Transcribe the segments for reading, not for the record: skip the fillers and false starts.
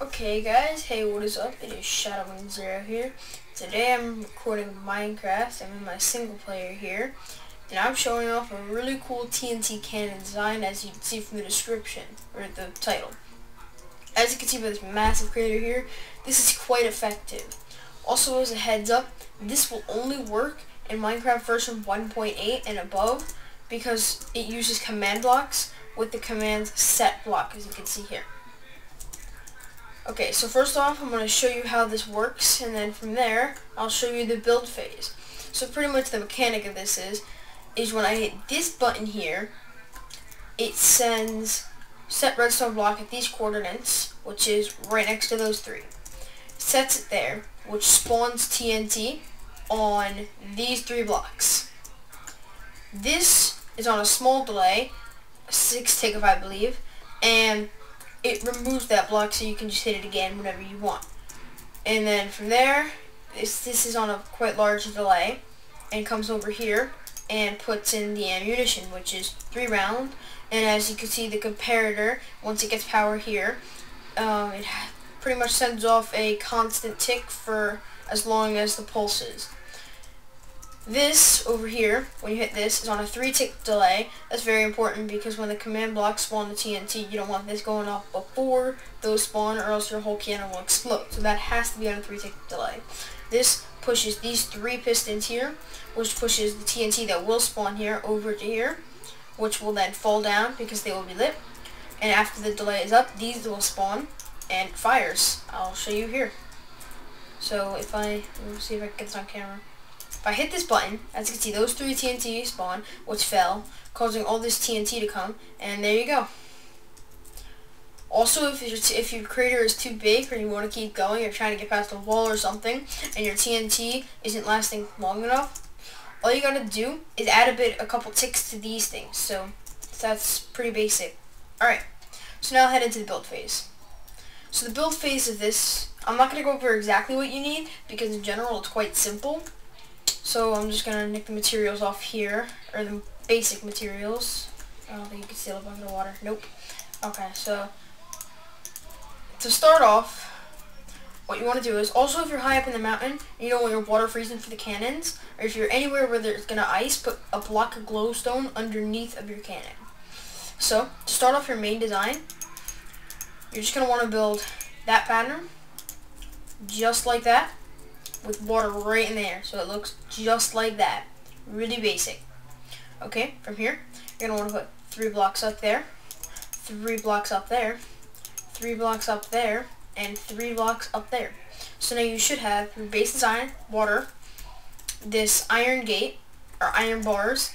Okay guys, hey, what is up? It is Shadow10 here. Today I'm recording Minecraft. I'm in my single player here, and I'm showing off a really cool TNT cannon design, as you can see from the description, or the title. As you can see by this massive crater here, this is quite effective. Also, as a heads up, this will only work in Minecraft version 1.8 and above, because it uses command blocks with the command set block, as you can see here. Okay, so first off, I'm going to show you how this works, and then from there, I'll show you the build phase. So pretty much the mechanic of this is when I hit this button here, it sends set redstone block at these coordinates, which is right next to those three. Sets it there, which spawns TNT on these three blocks. This is on a small delay, 6 tick I believe, and it removes that block so you can just hit it again whenever you want. And then from there, this is on a quite large delay, and comes over here and puts in the ammunition, which is 3 rounds. And as you can see, the comparator, once it gets power here, it pretty much sends off a constant tick for as long as the pulse is. This over here, when you hit this, is on a 3 tick delay. That's very important because when the command blocks spawn the TNT, you don't want this going off before those spawn, or else your whole cannon will explode. So that has to be on a 3 tick delay. This pushes these 3 pistons here, which pushes the TNT that will spawn here over to here, which will then fall down because they will be lit. And after the delay is up, these will spawn and fires. I'll show you here. So let me see if I can get this on camera. If I hit this button, as you can see, those 3 TNT spawn, which fell, causing all this TNT to come, and there you go. Also, if your crater is too big or you want to keep going, you're trying to get past a wall or something, and your TNT isn't lasting long enough, all you gotta do is add a couple ticks to these things. So that's pretty basic. Alright, so now I'll head into the build phase. So the build phase of this, I'm not going to go over exactly what you need, because in general it's quite simple. So I'm just going to nick the materials off here, or the basic materials. I don't think you can steal a bucket of water. Nope. Okay, so to start off, what you want to do is, also if you're high up in the mountain, and you don't want your water freezing for the cannons, or if you're anywhere where there's going to ice, put a block of glowstone underneath of your cannon. So, to start off your main design, you're just going to want to build that pattern, just like that, with water right in there, so it looks just like that. Really basic. Okay, from here, you're going to want to put 3 blocks up there, 3 blocks up there, 3 blocks up there, and 3 blocks up there. So now you should have your base design, water, this iron gate, or iron bars,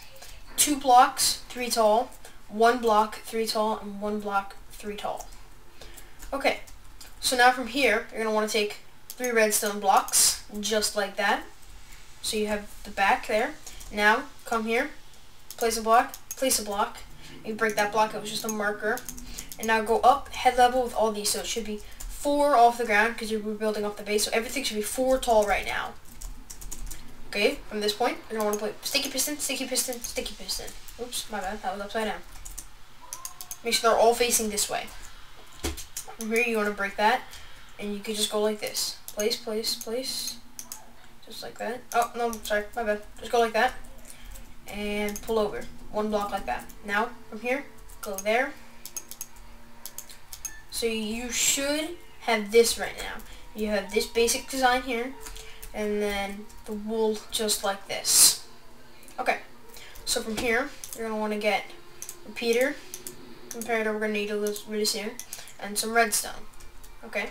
2 blocks, 3 tall, 1 block, 3 tall, and 1 block, 3 tall. Okay, so now from here, you're going to want to take 3 redstone blocks, just like that. So you have the back there. Now, come here, place a block, you break that block, it was just a marker. And now go up head level with all these, so it should be 4 off the ground, because you're building up the base, so everything should be 4 tall right now. Okay, from this point, you're going to want to put sticky piston, sticky piston, sticky piston. Oops, my bad, that was upside down. Make sure they're all facing this way. From here, you want to break that, and you can just go like this. Place, place, place. Just like that. Oh, no, sorry, my bad. Just go like that, and pull over. 1 block like that. Now, from here, go there. So you should have this right now. You have this basic design here, and then the wool just like this. Okay, so from here, you're going to want to get repeater, comparator, we're going to need those really soon, and some redstone. Okay,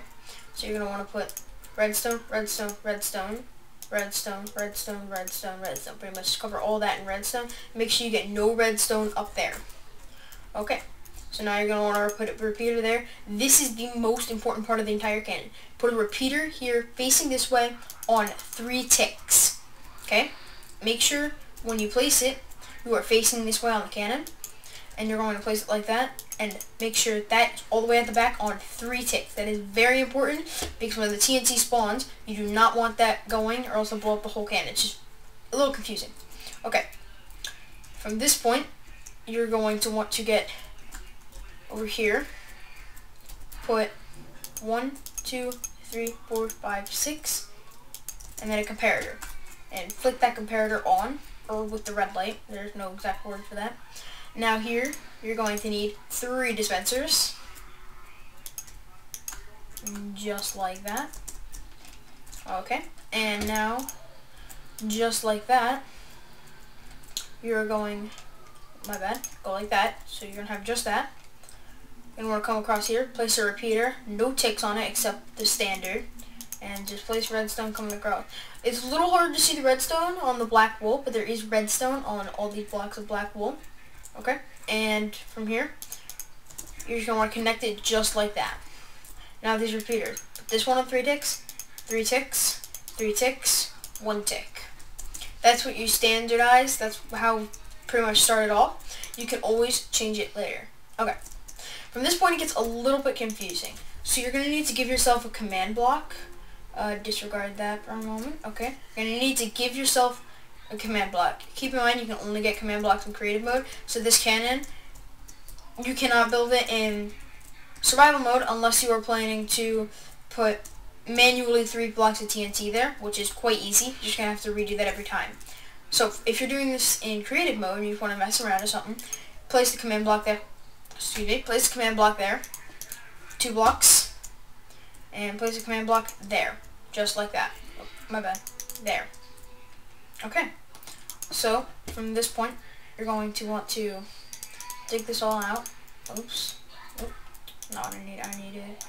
so you're going to want to put redstone, redstone, redstone, redstone, redstone, redstone, redstone. Pretty much cover all that in redstone. Make sure you get no redstone up there. Okay, so now you're going to want to put a repeater there. This is the most important part of the entire cannon. Put a repeater here facing this way on 3 ticks. Okay, make sure when you place it, you are facing this way on the cannon, and you're going to place it like that, and make sure that's all the way at the back on 3 ticks. That is very important, because when the TNT spawns, you do not want that going, or else it'll blow up the whole cannon. It's just a little confusing. Okay, from this point, you're going to want to get over here, put 1, 2, 3, 4, 5, 6, and then a comparator. And flick that comparator on, or with the red light. There's no exact word for that. Now here, you're going to need 3 dispensers. Just like that. Okay, and now, just like that, you're going, my bad, go like that. So you're going to have just that. You're going to want to come across here, place a repeater, no ticks on it except the standard, and just place redstone coming across. It's a little hard to see the redstone on the black wool, but there is redstone on all these blocks of black wool. Okay, and from here, you're just going to want to connect it just like that. Now these repeaters, put this one on 3 ticks, 3 ticks, 3 ticks, 1 tick. That's what you standardize. That's how pretty much started off. You can always change it later. Okay, from this point it gets a little bit confusing. So you're going to need to give yourself a command block. Disregard that for a moment. Okay, you're going to need to give yourself a command block. Keep in mind you can only get command blocks in creative mode. So this cannon, you cannot build it in survival mode unless you are planning to put manually 3 blocks of TNT there, which is quite easy. You're just going to have to redo that every time. So if you're doing this in creative mode and you want to mess around or something, place the command block there. Excuse me, place the command block there. 2 blocks. And place the command block there. Just like that. Oh, my bad. There. Okay. So from this point, you're going to want to dig this all out. Oops. Nope. No, I need it.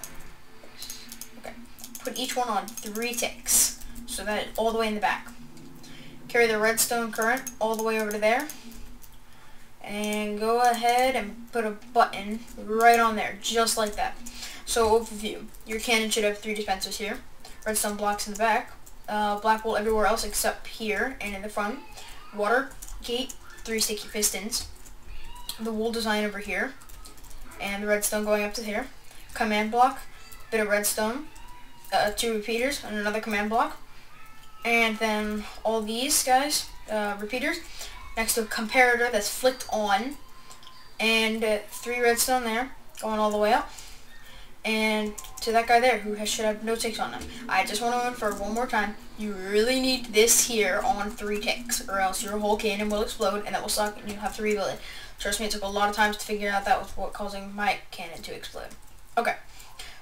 Okay. Put each one on 3 ticks. So that all the way in the back. Carry the redstone current all the way over to there. And go ahead and put a button right on there. Just like that. So overview. Your cannon should have 3 dispensers here. Redstone blocks in the back. Black wool everywhere else except here and in the front. Water, gate, 3 sticky pistons. The wool design over here. And the redstone going up to here. Command block, bit of redstone, 2 repeaters, and another command block. And then all these guys, repeaters, next to a comparator that's flicked on. And 3 redstone there, going all the way up. And to that guy there who should have no ticks on him. I just want to infer one more time, you really need this here on 3 ticks, or else your whole cannon will explode and that will suck and you'll have to rebuild it. Trust me, it took a lot of times to figure out that was what causing my cannon to explode. Okay,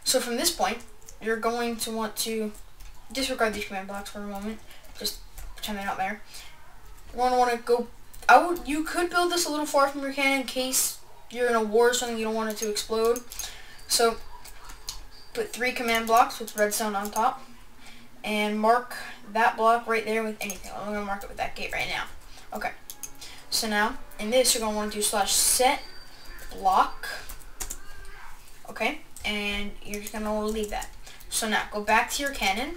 so from this point, you're going to want to disregard these command blocks for a moment. Just pretend they're not there. You're going to want to go, you could build this a little far from your cannon in case you're in a war or something, you don't want it to explode. So, put 3 command blocks with redstone on top, and mark that block right there with anything. I'm going to mark it with that gate right now. Okay. So now, in this, you're going to want to do /set block. Okay. And you're just going to want to leave that. So now, go back to your cannon.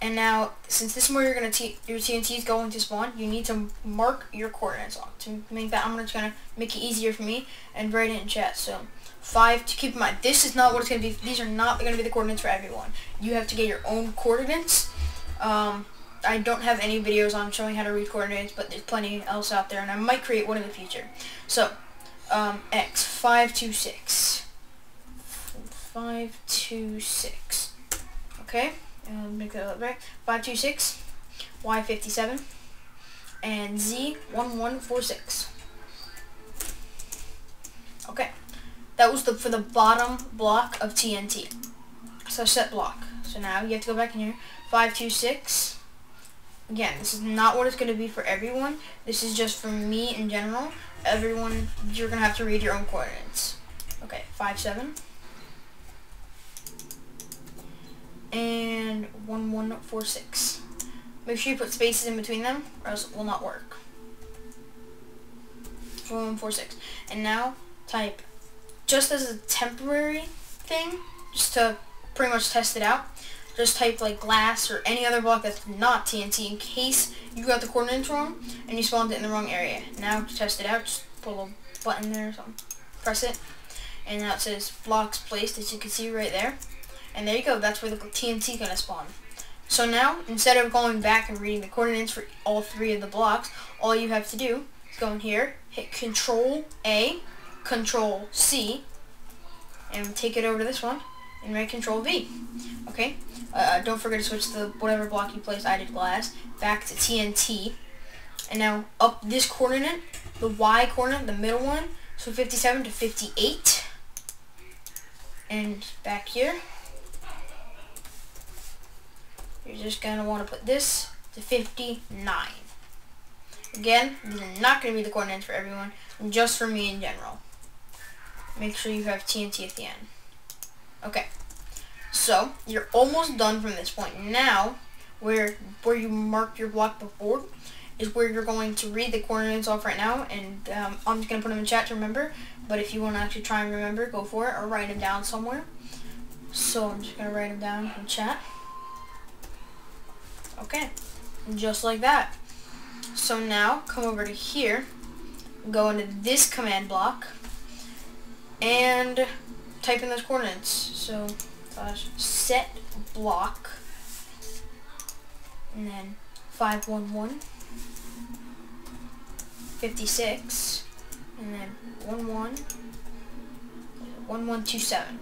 And now, since this is where your TNT is going to spawn, you need to mark your coordinates on. To make that, I'm just going to make it easier for me and write it in chat. So, 5, to keep in mind, this is not what it's going to be. These are not going to be the coordinates for everyone. You have to get your own coordinates. I don't have any videos on showing how to read coordinates, but there's plenty else out there, and I might create one in the future. So, X, 5, 2, 6. 5, 2, 6. Okay, and make that look right. 5, 2, 6. Y, 57. And Z, 1, 1, 4, 6. Okay. That was for the bottom block of TNT. So set block. So now you have to go back in here. 5, 2, 6. Again, this is not what it's going to be for everyone. This is just for me in general. Everyone, you're going to have to read your own coordinates. Okay, 5, 7. And 1, 1, 4, 6. Make sure you put spaces in between them, or else it will not work. 1, 1, 4, 6. And now type, just as a temporary thing, just to pretty much test it out, just type like glass or any other block that's not TNT in case you got the coordinates wrong and you spawned it in the wrong area. Now to test it out, just put a little button there or something. Press it, and now it says blocks placed, as you can see right there. And there you go, that's where the TNT is going to spawn. So now, instead of going back and reading the coordinates for all 3 of the blocks, all you have to do is go in here, hit Control A, Control C, and take it over to this one, and right Control V. Okay. Don't forget to switch the whatever block you placed. I did glass back to TNT, and now up this coordinate, the Y coordinate, the middle one. So 57 to 58, and back here, you're just gonna want to put this to 59. Again, these are not going to be the coordinates for everyone, just for me in general. Make sure you have TNT at the end. Okay, so you're almost done from this point. Now, where you marked your block before is where you're going to read the coordinates off right now, and I'm just going to put them in chat to remember, but if you want to actually try and remember, go for it, or write them down somewhere. So I'm just going to write them down in chat. Okay, just like that. So now, come over to here, go into this command block, and type in those coordinates. So, set block, and then 511, 56, and then 1127.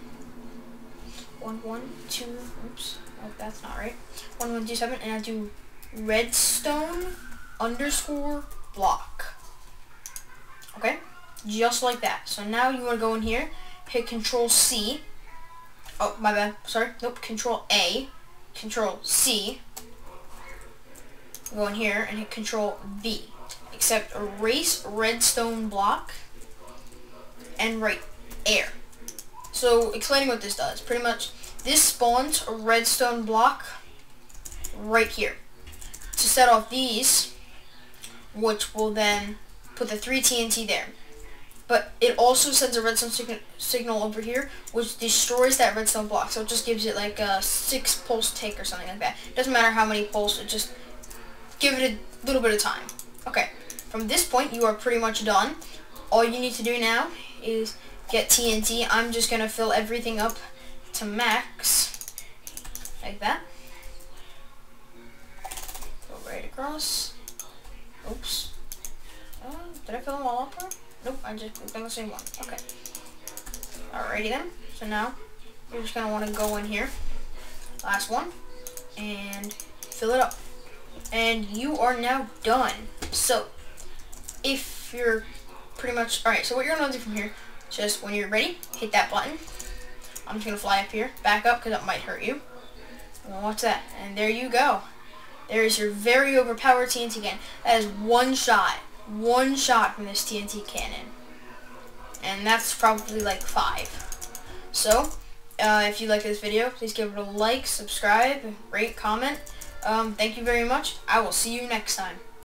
112, oops, oh, that's not right. 1127, and I do redstone underscore block. Okay, just like that. So now you want to go in here, hit Control C. Oh, my bad. Sorry. Nope. Control A, Control C. Go in here and hit Control V. Except erase redstone block and write air. So explaining what this does, pretty much this spawns a redstone block right here to set off these, which will then put the 3 TNT there. But it also sends a redstone signal over here, which destroys that redstone block. So it just gives it like a 6 pulse tick or something like that. It doesn't matter how many pulse, it just give it a little bit of time. Okay, from this point you are pretty much done. All you need to do now is get TNT. I'm just going to fill everything up to max, like that. Go right across. Oops. Did I fill them all up? Nope, I just clicked on the same one. Okay. Alrighty then. So now, you're just going to want to go in here. Last one. And fill it up. And you are now done. So, if you're pretty much... Alright, so what you're going to do from here, just when you're ready, hit that button. I'm just going to fly up here. Back up, because that might hurt you. Well, watch that. And there you go. There's your very overpowered TNT again. That is one shot. One shot from this TNT cannon. And that's probably like 5. So, if you like this video, please give it a like, subscribe, rate, comment. Thank you very much. I will see you next time.